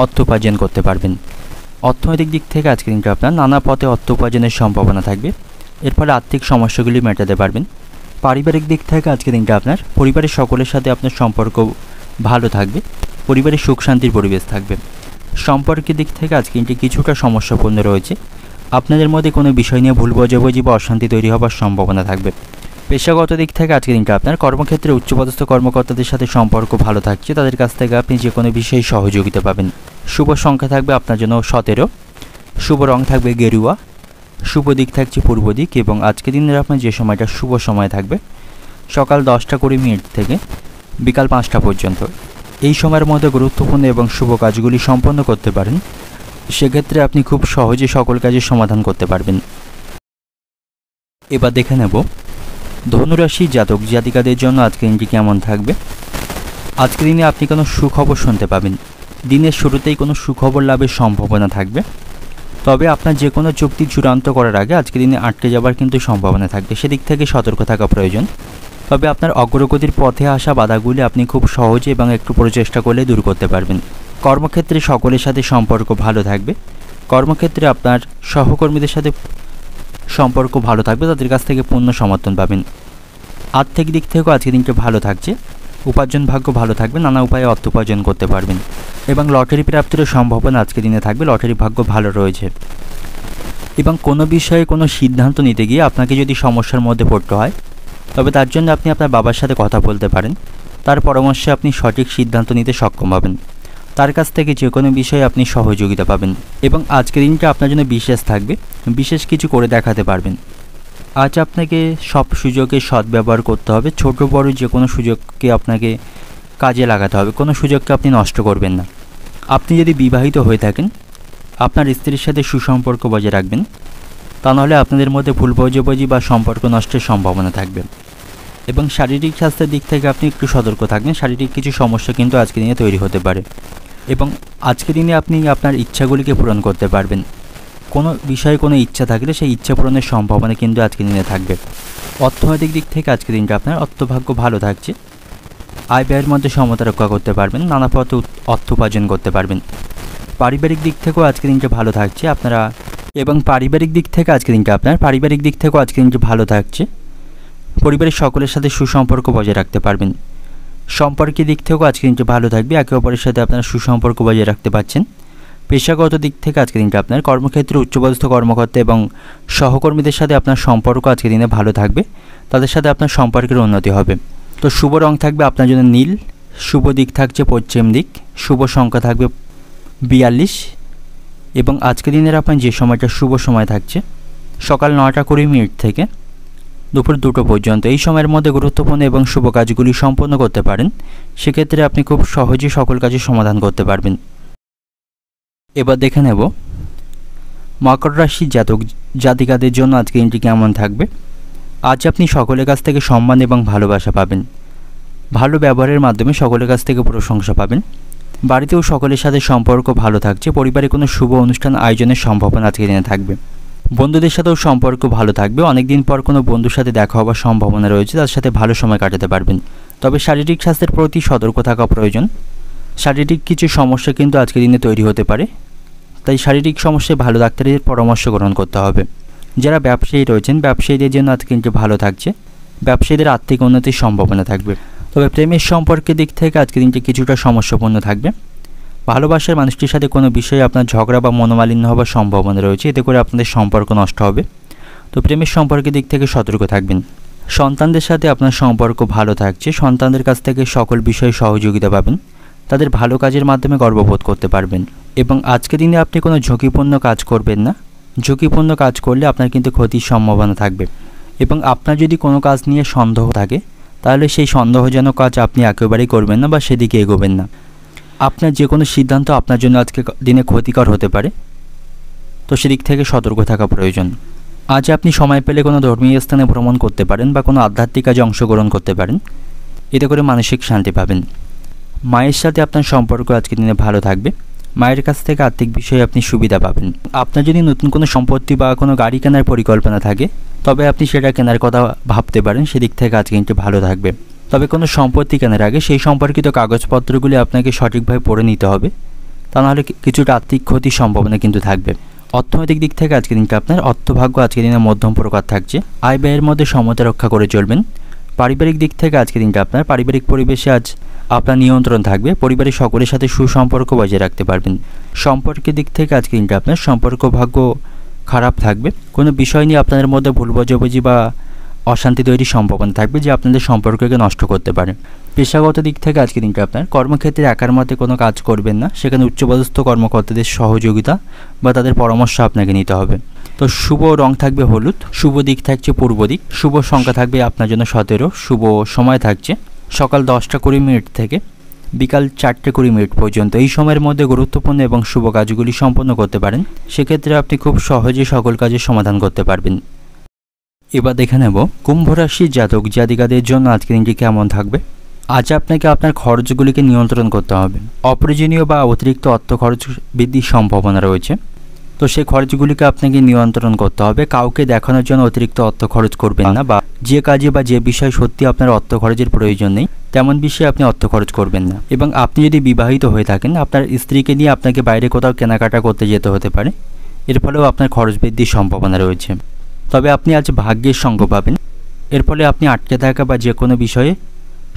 অর্থ উপার্জন করতে পারবেন। অর্থনৈতিক দিক থেকে আজকে দিনটি আপনার নানা পথে অর্থ উপার্জনের সম্ভাবনা থাকবে, এর ফলে আর্থিক সমস্যাগুলি মেটাতে পারবেন। পারিবারিক দিক থেকে আজকে দিনটা আপনার পরিবারের সকলের সাথে আপনার সম্পর্ক ভালো থাকবে, পরিবারের সুখ শান্তির পরিবেশ থাকবে। সম্পর্কের দিক থেকে আজকে দিনটি কিছুটা সমস্যাপূর্ণ রয়েছে, আপনাদের মধ্যে কোনো বিষয় নিয়ে ভুল বোঝাবুঝি বা অশান্তি তৈরি হওয়ার সম্ভাবনা থাকবে। পেশাগত দিক থেকে আজকে দিনটা আপনার কর্মক্ষেত্রে উচ্চপদস্থ কর্মকর্তাদের সাথে সম্পর্ক ভালো থাকছে, তাদের কাছ থেকে আপনি যে কোনো বিষয়ে সহযোগিতা পাবেন। শুভ সংখ্যা থাকবে আপনার জন্য 17, শুভ রং থাকবে গেরুয়া, শুভ দিক থাকছে পূর্ব দিক। এবং আজকে দিনের আপনার যে সময়টা শুভ সময় থাকবে সকাল 10:20 থেকে বিকাল 5টা পর্যন্ত। এই সময়ের মধ্যে গুরুত্বপূর্ণ এবং শুভ কাজগুলি সম্পন্ন করতে পারেন, সেক্ষেত্রে আপনি খুব সহজে সকল কাজের সমাধান করতে পারবেন। এবার দেখে নেব ধনুরাশি জাতক জাতিকাদের জন্য আজকের দিনটি কেমন থাকবে। আজকের দিনে আপনি কোনো সুখবর শুনতে পাবেন, দিনের শুরুতেই কোনো সুখবর লাভের সম্ভাবনা থাকবে। তবে আপনার যে কোনো চুক্তি চূড়ান্ত করার আগে আজকের দিনে আটকে যাবার কিন্তু সম্ভাবনা থাকবে, সেদিক থেকে সতর্ক থাকা প্রয়োজন। তবে আপনার অগ্রগতির পথে আসা বাধাগুলি আপনি খুব সহজে এবং একটু প্রচেষ্টা করলে দূর করতে পারবেন। কর্মক্ষেত্রে সকলের সাথে সম্পর্ক ভালো থাকবে, কর্মক্ষেত্রে আপনার সহকর্মীদের সাথে সম্পর্ক ভালো থাকবে, তাদের কাছ থেকে পূর্ণ সমর্থন পাবেন। আর্থিক দিক থেকেও আজকের দিনটা ভালো থাকছে, উপার্জন ভাগ্য ভালো থাকবে, নানা উপায়ে অর্থ উপার্জন করতে পারবেন। এবং লটারি প্রাপ্তির সম্ভাবনা আজকের দিনে থাকবে, লটারি ভাগ্য ভালো রয়েছে। এবং কোনো বিষয়ে কোনো সিদ্ধান্ত নিতে গিয়ে আপনাকে যদি সমস্যার মধ্যে পড়তে হয়, তবে তার জন্য আপনি আপনার বাবার সাথে কথা বলতে পারেন, তার পরামর্শে আপনি সঠিক সিদ্ধান্ত নিতে সক্ষম হবেন। তার কাছ থেকে যে কোনো বিষয়ে আপনি সহযোগিতা পাবেন। এবং আজকের দিনটা আপনার জন্য বিশেষ থাকবে, বিশেষ কিছু করে দেখাতে পারবেন। আজ আপনাকে সব সুযোগের সদ্ব্যবহার করতে হবে, ছোট বড় যে কোনো সুযোগকে আপনাকে কাজে লাগাতে হবে, কোনো সুযোগকে আপনি নষ্ট করবেন না। আপনি যদি বিবাহিত হয়ে থাকেন, আপনার স্ত্রীর সাথে সুসম্পর্ক বজায় রাখবেন, তা নাহলে আপনাদের মধ্যে ভুল বোঝাবুঝি বা সম্পর্ক নষ্টের সম্ভাবনা থাকবে। এবং শারীরিক স্বাস্থ্যের দিক থেকে আপনি একটু সতর্ক থাকবেন, শারীরিক কিছু সমস্যা কিন্তু আজকের দিনে তৈরি হতে পারে। এবং আজকের দিনে আপনি আপনার ইচ্ছাগুলিকে পূরণ করতে পারবেন, কোনো বিষয়ে কোনো ইচ্ছা থাকলে সেই ইচ্ছা পূরণের সম্ভাবনা কিন্তু আজকের দিনে থাকবে। অর্থনৈতিক দিক থেকে আজকের দিনটা আপনার অর্থভাগ্য ভালো থাকছে, আয় ব্যয়ের মধ্যে সমতা রক্ষা করতে পারবেন, নানা পথে অর্থ উপার্জন করতে পারবেন। পারিবারিক দিক থেকেও আজকের দিনটা ভালো থাকছে আপনারা, এবং পারিবারিক দিক থেকে আজকের দিনটা আপনার পারিবারিক দিক থেকেও আজকের দিনটা ভালো থাকছে, পরিবারের সকলের সাথে সুসম্পর্ক বজায় রাখতে পারবেন। সম্পর্কের দিক থেকেও আজকের দিনটা ভালো থাকবে, একে অপরের সাথে আপনারা সুসম্পর্ক বজায় রাখতে পারছেন। পেশাগত দিক থেকে আজকের দিনটা আপনার কর্মক্ষেত্রে উচ্চপদস্থ কর্মকর্তা এবং সহকর্মীদের সাথে আপনার সম্পর্ক আজকের দিনে ভালো থাকবে, তাদের সাথে আপনার সম্পর্কের উন্নতি হবে। তো শুভ রং থাকবে আপনার জন্য নীল, শুভ দিক থাকছে পশ্চিম দিক, শুভ সংখ্যা থাকবে 42। এবং আজকের দিনের আপনার যে সময়টা শুভ সময় থাকছে সকাল 9:20 থেকে দুপুর 2টো পর্যন্ত। এই সময়ের মধ্যে গুরুত্বপূর্ণ এবং শুভ কাজগুলি সম্পন্ন করতে পারেন, সেক্ষেত্রে আপনি খুব সহজেই সকল কাজের সমাধান করতে পারবেন। এবার দেখে নেব মকর রাশি জাতক জাতিকাদের জন্য আজকে দিনটি কেমন থাকবে। আজ আপনি সকলের কাছ থেকে সম্মান এবং ভালোবাসা পাবেন, ভালো ব্যবহারের মাধ্যমে সকলের কাছ থেকে প্রশংসা পাবেন। বাড়িতেও সকলের সাথে সম্পর্ক ভালো থাকছে, পরিবারে কোনো শুভ অনুষ্ঠান আয়োজনের সম্ভাবনা আজকের দিনে থাকবে। বন্ধুদের সাথেও সম্পর্ক ভালো থাকবে, অনেকদিন পর কোনো বন্ধুর সাথে দেখা হওয়ার সম্ভাবনা রয়েছে, তার সাথে ভালো সময় কাটাতে পারবেন। তবে শারীরিক স্বাস্থ্যের প্রতি সতর্ক থাকা প্রয়োজন, শারীরিক কিছু সমস্যা কিন্তু আজকের দিনে তৈরি হতে পারে, তাই শারীরিক সমস্যায় ভালো ডাক্তারের পরামর্শ গ্রহণ করতে হবে। যারা ব্যবসায়ী রয়েছেন ব্যবসায়ীদের জন্য আজকে দিনটি ভালো থাকছে, ব্যবসায়ীদের আর্থিক উন্নতির সম্ভাবনা থাকবে। তবে প্রেমের সম্পর্কের দিক থেকে আজকে দিনটি কিছুটা সমস্যাপূর্ণ থাকবে। ভালোবাসার মানুষটির সাথে কোনো বিষয়ে আপনার ঝগড়া বা মনোমালিন্য হওয়ার সম্ভাবনা রয়েছে, এতে করে আপনাদের সম্পর্ক নষ্ট হবে। তো প্রেমের সম্পর্কের দিক থেকে সতর্ক থাকবেন। সন্তানদের সাথে আপনার সম্পর্ক ভালো থাকছে, সন্তানদের কাছ থেকে সকল বিষয়ে সহযোগিতা পাবেন, তাদের ভালো কাজের মাধ্যমে গর্ববোধ করতে পারবেন। এবং আজকে দিনে আপনি কোনো ঝুঁকিপূর্ণ কাজ করবেন না, ঝুঁকিপূর্ণ কাজ করলে আপনার কিন্তু ক্ষতির সম্ভাবনা থাকবে। এবং আপনার যদি কোনো কাজ নিয়ে সন্দেহ থাকে তাহলে সেই সন্দেহজনক কাজ আপনি একেবারেই করবেন না বা সেদিকে এগোবেন না। আপনার যে কোনো সিদ্ধান্ত আপনার জন্য আজকে দিনে ক্ষতিকর হতে পারে, তো সেদিক থেকে সতর্ক থাকা প্রয়োজন। আজ আপনি সময় পেলে কোনো ধর্মীয় স্থানে ভ্রমণ করতে পারেন বা কোনো আধ্যাত্মিক কাজে অংশগ্রহণ করতে পারেন, এতে করে মানসিক শান্তি পাবেন। মায়ের সাথে আপনার সম্পর্ক আজকে দিনে ভালো থাকবে, মায়ের কাছ থেকে আর্থিক বিষয়ে আপনি সুবিধা পাবেন। আপনার যদি নতুন কোনো সম্পত্তি বা কোনো গাড়ি কেনার পরিকল্পনা থাকে তবে আপনি সেটা কেনার কথা ভাবতে পারেন, সেদিক থেকে আজকে দিনটি ভালো থাকবে। তবে কোনো সম্পত্তি কেনার আগে সেই সম্পর্কিত কাগজপত্রগুলি আপনাকে সঠিকভাবে পড়ে নিতে হবে, তা নাহলে কিছুটা আর্থিক ক্ষতির সম্ভাবনা কিন্তু থাকবে। অর্থনৈতিক দিক থেকে আজকে দিনটা আপনার অর্থভাগ্য আজকে দিনে মধ্যম প্রকার থাকছে, আয় ব্যয়ের মধ্যে সমতা রক্ষা করে চলবেন। পারিবারিক দিক থেকে আজকে দিনটা আপনার পারিবারিক পরিবেশে আজ আপনার নিয়ন্ত্রণ থাকবে, পরিবারের সকলের সাথে সুসম্পর্ক বজায় রাখতে পারবেন। সম্পর্কের দিক থেকে আজকে দিনটা আপনার সম্পর্ক ভাগ্য খারাপ থাকবে, কোনো বিষয় নিয়ে আপনাদের মধ্যে ভুল বোঝাবুঝি বা অশান্তি তৈরির সম্ভাবনা থাকবে যে আপনাদের সম্পর্ককে নষ্ট করতে পারে। পেশাগত দিক থেকে আজকে দিনটা আপনার কর্মক্ষেত্রে একার মতে কোনো কাজ করবেন না, সেখানে উচ্চপদস্থ কর্মকর্তাদের সহযোগিতা বা তাদের পরামর্শ আপনাকে নিতে হবে। তো শুভ রং থাকবে হলুদ, শুভ দিক থাকছে পূর্ব দিক, শুভ সংখ্যা থাকবে আপনার জন্য 17, শুভ সময় থাকছে সকাল 10:20 থেকে বিকাল 4:20 পর্যন্ত। এই সময়ের মধ্যে গুরুত্বপূর্ণ এবং শুভ কাজগুলি সম্পন্ন করতে পারেন, সেক্ষেত্রে আপনি খুব সহজে সকল কাজের সমাধান করতে পারবেন। এবার দেখে নেব কুম্ভ রাশির জাতক জাতিকাদের জন্য আজকের দিনটি কেমন থাকবে। আজ আপনাকে আপনার খরচগুলিকে নিয়ন্ত্রণ করতে হবে, অপ্রয়োজনীয় বা অতিরিক্ত অর্থ খরচ বৃদ্ধির সম্ভাবনা রয়েছে, তো সেই খরচগুলিকে আপনাকে নিয়ন্ত্রণ করতে হবে। কাউকে দেখানোর জন্য অতিরিক্ত অর্থ খরচ করবেন না, বা যে কাজে বা যে বিষয়ে সত্যি আপনার অর্থ খরচের প্রয়োজন নেই তেমন বিষয়ে আপনি অর্থ খরচ করবেন না। এবং আপনি যদি বিবাহিত হয়ে থাকেন আপনার স্ত্রীকে নিয়ে আপনাকে বাইরে কোথাও কেনাকাটা করতে যেতে হতে পারে, এর ফলেও আপনার খরচ বৃদ্ধির সম্ভাবনা রয়েছে। তবে আপনি আজ ভাগ্যের সঙ্গ পাবেন, এর ফলে আপনি আটকে থাকা বা যে কোনো বিষয়ে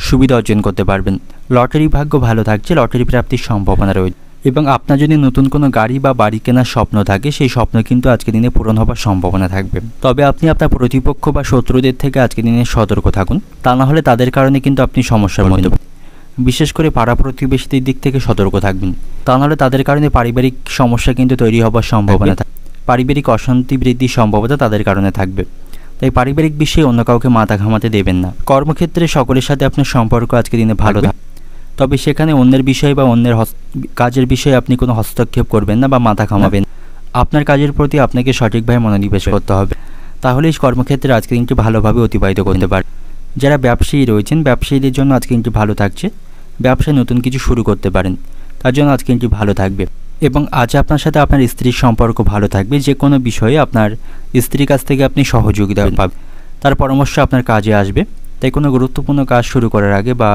সুবিধা অর্জন করতে পারবেন। লটারি ভাগ্য ভালো থাকছে, লটারি প্রাপ্তির সম্ভাবনা রয়েছে। এবং আপনার যদি নতুন কোনো গাড়ি বা বাড়ি কেনার স্বপ্ন থাকে সেই স্বপ্ন কিন্তু আজকে দিনে পূরণ হবার সম্ভাবনা থাকবে। তবে আপনি আপনার প্রতিপক্ষ বা শত্রুদের থেকে আজকে দিনে সতর্ক থাকুন, তা না হলে তাদের কারণে কিন্তু আপনি সমস্যার মধ্যে পড়বেন। বিশেষ করে পাড়া প্রতিবেশীদের দিক থেকে সতর্ক থাকবেন, তা নাহলে তাদের কারণে পারিবারিক সমস্যা কিন্তু তৈরি হবার সম্ভাবনা থাকবে, পারিবারিক অশান্তি বৃদ্ধির সম্ভাবনা তাদের কারণে থাকবে। তাই পারিবারিক বিষয়ে অন্য কাউকে মাথা ঘামাতে দেবেন না। কর্মক্ষেত্রে সকলের সাথে আপনার সম্পর্ক আজকে দিনে ভালো থাকবে, তবে সেখানে অন্যের বিষয় বা অন্যের কাজের বিষয়ে আপনি কোনো হস্তক্ষেপ করবেন না বা মাথা ঘামাবেন। আপনার কাজের প্রতি আপনাকে সঠিকভাবে মনোনিবেশ করতে হবে, তাহলে এই কর্মক্ষেত্রে আজকে দিনটি ভালোভাবে অতিবাহিত করতে পারে। যারা ব্যবসায়ী রয়েছেন ব্যবসায়ীদের জন্য আজকে দিনটি ভালো থাকছে, ব্যবসায় নতুন কিছু শুরু করতে পারেন, তার জন্য আজকে দিনটি ভালো থাকবে। এবং আজ আপনার সাথে আপনার স্ত্রীর সম্পর্ক ভালো থাকবে, যে কোনো বিষয়ে আপনার স্ত্রীর কাছ থেকে আপনি সহযোগিতা পাবেন, তার পরামর্শ আপনার কাজে আসবে। তাই কোনো গুরুত্বপূর্ণ কাজ শুরু করার আগে বা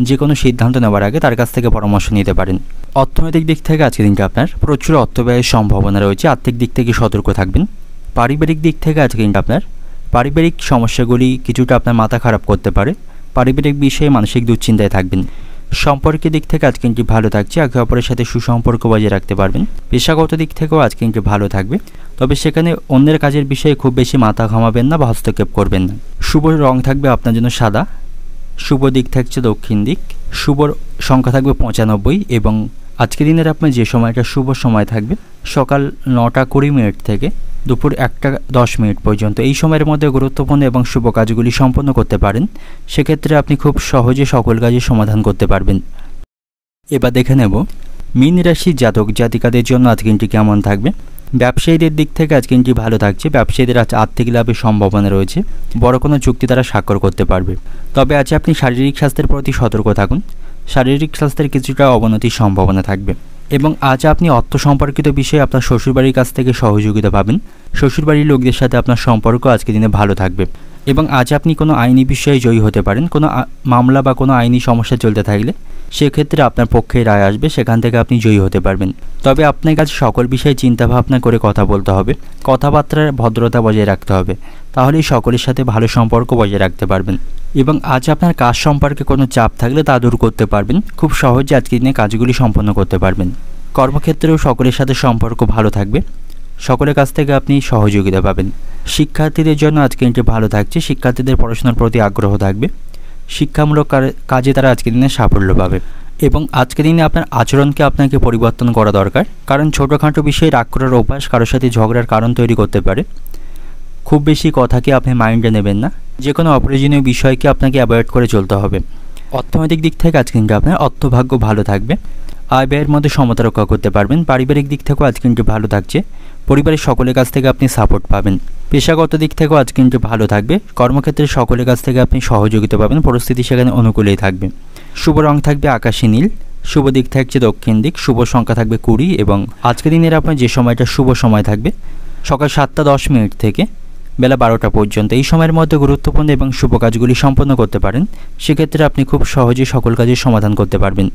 যে কোনো সিদ্ধান্ত নেওয়ার আগে তার কাছ থেকে পরামর্শ নিতে পারেন। অর্থনৈতিক দিক থেকে আজকে দিনটা আপনার প্রচুর অর্থ ব্যয়ের সম্ভাবনা রয়েছে, আর্থিক দিক থেকে সতর্ক থাকবেন। পারিবারিক দিক থেকে আজকে দিনটা আপনার পারিবারিক সমস্যাগুলি কিছুটা আপনার মাথা খারাপ করতে পারে, পারিবারিক বিষয়ে মানসিক দুশ্চিন্তায় থাকবেন। সম্পর্কের দিক থেকে আজকে দিনটি ভালো থাকছে, একে অপরের সাথে সুসম্পর্ক বজায় রাখতে পারবেন। পেশাগত দিক থেকেও আজকে দিনটি ভালো থাকবে, তবে সেখানে অন্যের কাজের বিষয়ে খুব বেশি মাথা ঘামাবেন না বা হস্তক্ষেপ করবেন না। শুভ রং থাকবে আপনার জন্য সাদা, শুভ দিক থাকছে দক্ষিণ দিক, শুভ সংখ্যা থাকবে 95 এবং আজকের দিনের আপনার যে সময়টা শুভ সময় থাকবে সকাল 9:20 থেকে দুপুর 1:10 পর্যন্ত। এই সময়ের মধ্যে গুরুত্বপূর্ণ এবং শুভ কাজগুলি সম্পন্ন করতে পারেন, সেক্ষেত্রে আপনি খুব সহজে সকল কাজের সমাধান করতে পারবেন। এবার দেখে নেব মীন রাশির জাতক জাতিকাদের জন্য আজকে দিনটি কেমন থাকবে। ব্যবসায়ীদের দিক থেকে আজকে দিনটি ভালো থাকছে, ব্যবসায়ীদের আজ আর্থিক লাভের সম্ভাবনা রয়েছে, বড় কোনো চুক্তি তারা স্বাক্ষর করতে পারবে। তবে আজ আপনি শারীরিক স্বাস্থ্যের প্রতি সতর্ক থাকুন, শারীরিক স্বাস্থ্যের কিছুটা অবনতির সম্ভাবনা থাকবে। এবং আজ আপনি অর্থ সম্পর্কিত বিষয়ে আপনার শ্বশুরবাড়ির কাছ থেকে সহযোগিতা পাবেন, শ্বশুরবাড়ির লোকদের সাথে আপনার সম্পর্ক আজকে দিনে ভালো থাকবে। এবং আজ আপনি কোনো আইনি বিষয়ে জয়ী হতে পারেন, কোনো মামলা বা কোনো আইনি সমস্যা চলতে থাকলে সেক্ষেত্রে আপনার পক্ষে রায় আসবে, সেখান থেকে আপনি জয়ী হতে পারবেন। তবে আপনার কাছে সকল বিষয়ে চিন্তা ভাবনা করে কথা বলতে হবে, কথাবার্তার ভদ্রতা বজায় রাখতে হবে, তাহলেই সকলের সাথে ভালো সম্পর্ক বজায় রাখতে পারবেন। এবং আজ আপনার কাজ সম্পর্কে কোনো চাপ থাকলে তা দূর করতে পারবেন, খুব সহজে আজকের দিনে কাজগুলি সম্পন্ন করতে পারবেন। কর্মক্ষেত্রেও সকলের সাথে সম্পর্ক ভালো থাকবে, সকলের কাছ থেকে আপনি সহযোগিতা পাবেন। শিক্ষার্থীদের জন্য আজকে দিনটি ভালো থাকছে, শিক্ষার্থীদের পড়াশোনার প্রতি আগ্রহ থাকবে, শিক্ষামূলক কাজে তারা আজকের দিনে সাফল্য পাবে। এবং আজকের দিনে আপনার আচরণকে আপনাকে পরিবর্তন করা দরকার, কারণ ছোটোখাটো বিষয়ে রাগ করার অভ্যাস কারোর সাথে ঝগড়ার কারণ তৈরি করতে পারে। খুব বেশি কথাকে আপনি মাইন্ডে নেবেন না, যে কোনো অপ্রয়োজনীয় বিষয়কে আপনাকে অ্যাভয়েড করে চলতে হবে। অর্থনৈতিক দিক থেকে আজকে দিনটি আপনার অর্থভাগ্য ভালো থাকবে, আয় ব্যয়ের মধ্যে সমতা রক্ষা করতে পারবেন। পারিবারিক দিক থেকেও আজকে দিনটি ভালো থাকছে, পরিবারের সকলের কাছ থেকে আপনি সাপোর্ট পাবেন। পেশাগত দিক থেকেও আজকে দিনটি ভালো থাকবে, কর্মক্ষেত্রে সকলের কাছ থেকে আপনি সহযোগিতা পাবেন, পরিস্থিতি সেখানে অনুকূলেই থাকবে। শুভ রং থাকবে আকাশী নীল, শুভ দিক থাকছে দক্ষিণ দিক, শুভ সংখ্যা থাকবে 20 এবং আজকের দিনের আপনার যে সময়টা শুভ সময় থাকবে সকাল 7টা 10 মিনিট থেকে বেলা 12টা পর্যন্ত। এই সময়ের মধ্যে গুরুত্বপূর্ণ এবং শুভ কাজগুলি সম্পন্ন করতে পারেন, সেক্ষেত্রে আপনি খুব সহজেই সকল কাজের সমাধান করতে পারবেন।